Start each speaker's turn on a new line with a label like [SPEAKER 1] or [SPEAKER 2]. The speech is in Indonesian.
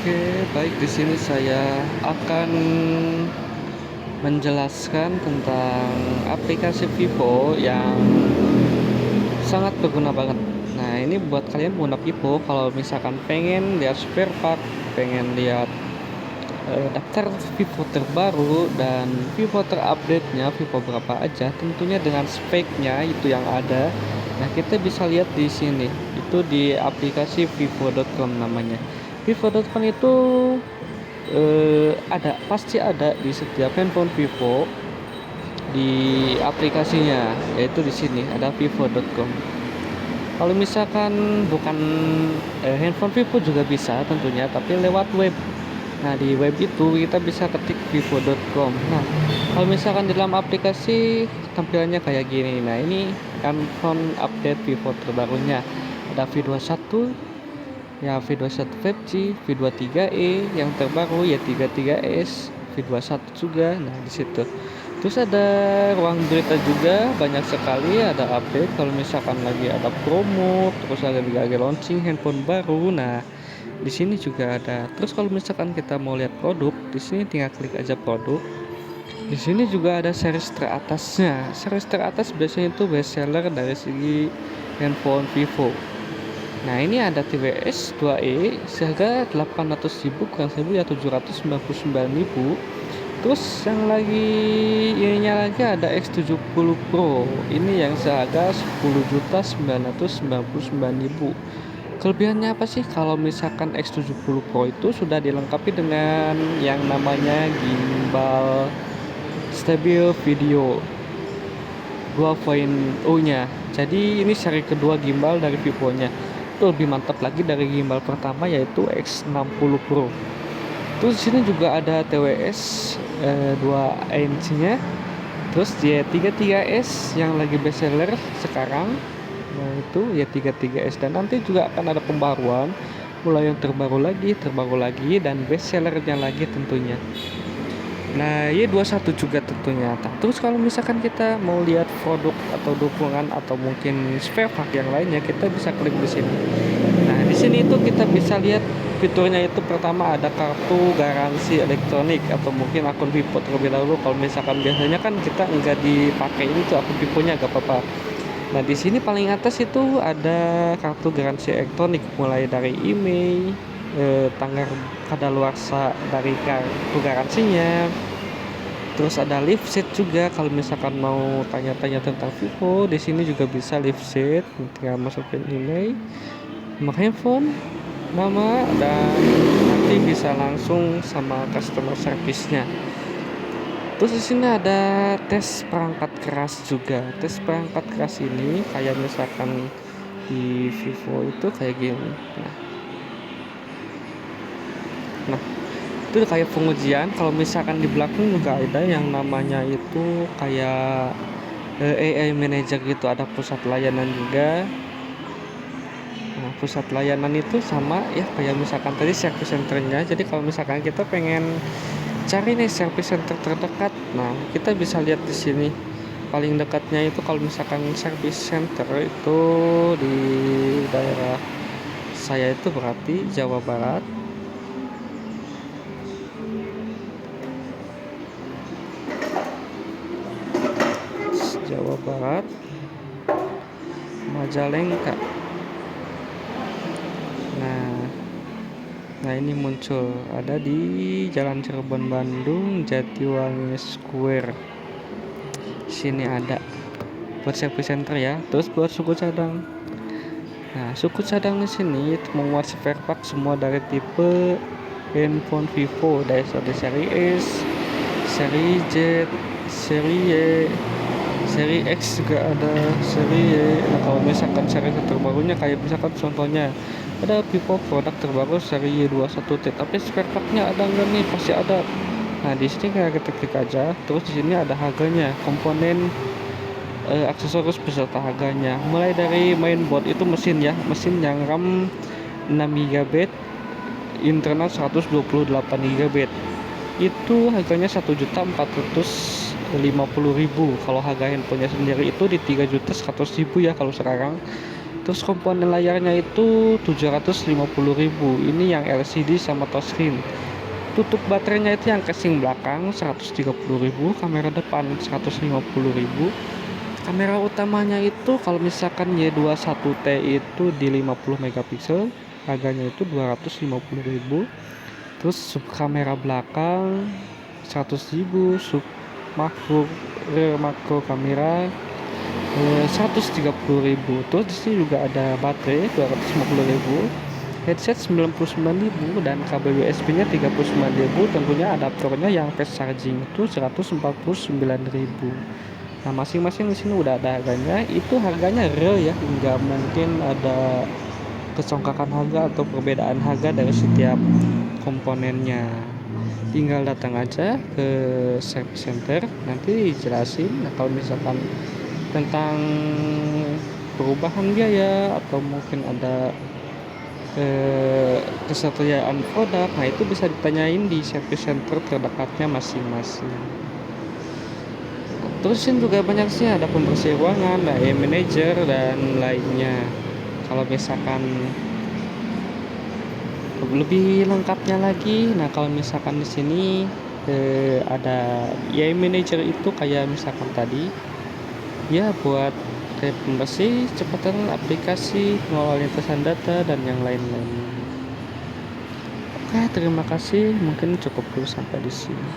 [SPEAKER 1] Oke, baik, di sini saya akan menjelaskan tentang aplikasi Vivo yang sangat berguna banget. Nah, ini buat kalian pengguna Vivo kalau misalkan pengen lihat spare part, pengen lihat daftar Vivo terbaru dan Vivo terupdate-nya, Vivo berapa aja, tentunya dengan speknya itu yang ada. Nah, kita bisa lihat di sini. Itu di aplikasi vivo.com namanya. Vivo.com itu pasti ada di setiap handphone Vivo di aplikasinya, yaitu di sini ada vivo.com. Kalau misalkan bukan handphone Vivo juga bisa tentunya, tapi lewat web. Nah, di web itu kita bisa ketik vivo.com. Nah, kalau misalkan di dalam aplikasi tampilannya kayak gini. Nah, ini handphone update Vivo terbarunya. Ada V21, ya V21 5G, V23e yang terbaru ya 33s, V21 juga. Nah, di situ. Terus ada ruang berita juga banyak sekali, ada update kalau misalkan lagi ada promo, terus lagi launching handphone baru. Nah, di sini juga ada. Terus kalau misalkan kita mau lihat produk, di sini tinggal klik aja produk. Di sini juga ada series teratasnya. Series teratas biasanya itu best seller dari segi handphone Vivo. Nah, ini ada TWS 2E seharga 800.000 kurang 1.000 ya 799.000. Terus yang lagi ininya lagi ada X70 Pro. Ini yang seharga 10.999.000. Kelebihannya apa sih? Kalau misalkan X70 Pro itu sudah dilengkapi dengan yang namanya gimbal stabil video 2.0 nya. Jadi ini seri kedua gimbal dari Vivo nya. Itu lebih mantap lagi dari gimbal pertama yaitu X60 Pro. Terus di sini juga ada TWS 2 inch-nya. Terus Y33s yang lagi best seller sekarang. Nah, itu Y33s dan nanti juga akan ada pembaruan mulai yang terbaru lagi dan best sellernya lagi tentunya. Nah, Y21 juga tentunya. Nah, terus kalau misalkan kita mau lihat produk atau dukungan atau mungkin spare part yang lainnya, kita bisa klik di sini. Nah, di sini itu kita bisa lihat fiturnya itu pertama ada kartu garansi elektronik atau mungkin akun Vivo terlebih dahulu. Kalau misalkan biasanya kan kita nggak dipakai ini tuh akun Vivonya gak apa-apa. Nah, di sini paling atas itu ada kartu garansi elektronik mulai dari email, tanggal kadaluarsa dari kartu garansinya. Terus ada live set juga kalau misalkan mau tanya-tanya tentang Vivo, di sini juga bisa live set, tinggal masukin email, nomor handphone, nama, dan nanti bisa langsung sama customer service-nya. Terus di sini ada tes perangkat keras juga. Tes perangkat keras ini kayak misalkan di Vivo itu kayak gini. Nah, itu kayak pengujian. Kalau misalkan di belakang juga ada yang namanya itu kayak AI manager gitu. Ada pusat layanan juga. Nah, pusat layanan itu sama ya kayak misalkan tadi service centernya. Jadi kalau misalkan kita pengen cari nih service center terdekat, nah kita bisa lihat di sini paling dekatnya itu kalau misalkan service center itu di daerah saya itu berarti Jawa Barat. Jawa Barat Majalengka. Nah, ini muncul ada di Jalan Cirebon Bandung Jatiwangi Square. Sini ada buat service center ya. Terus buat suku cadang. Nah, suku cadang di sini memuat spare part semua dari tipe handphone Vivo dari seri S, seri Z, seri Y, seri X juga ada, seri Y. Nah, kalau misalkan seri terbarunya kayak misalkan contohnya ada Vivo produk terbaru seri Y21T, tapi spare partnya ada nggak nih? Pasti ada. Nah, di sini kayak kita klik aja, terus di sini ada harganya, komponen aksesoris beserta harganya. Mulai dari mainboard itu mesin ya, mesin yang RAM 6 GB, internal 128 GB. Itu harganya 1.450.000. Kalau harga handphonenya sendiri itu di 3.100.000 ya kalau sekarang. Terus komponen layarnya itu 750.000. Ini yang LCD sama touchscreen. Tutup baterainya itu yang casing belakang 130.000, kamera depan 150.000. Kamera utamanya itu kalau misalkan Y21T itu di 50 megapiksel, harganya itu 250.000. Terus sub kamera belakang 100.000, sub makro makro kamera 130.000. Terus di sini juga ada baterai 250.000, headset 99.000, dan kabel USB-nya 39.000. Tentunya adaptornya yang fast charging itu 149.000. Nah, masing-masing di sini udah ada harganya. Itu harganya real ya, nggak mungkin ada kesongkakan harga atau perbedaan harga dari setiap komponennya. Tinggal datang aja ke service center, nanti dijelasin. Nah, kalau misalkan tentang perubahan biaya atau mungkin ada kesetiaan produk, nah itu bisa ditanyain di service center terdekatnya masing-masing. Terusin juga banyak sih, ada pembersih ruangan, ada manager dan lainnya. Kalau misalkan lebih lengkapnya lagi, nah kalau misalkan di sini ada manager itu kayak misalkan tadi ya buat kayak pembersih, cepatan aplikasi, pengelola lintasan data dan yang lain-lain. Oke, terima kasih. Mungkin cukup dulu sampai di sini.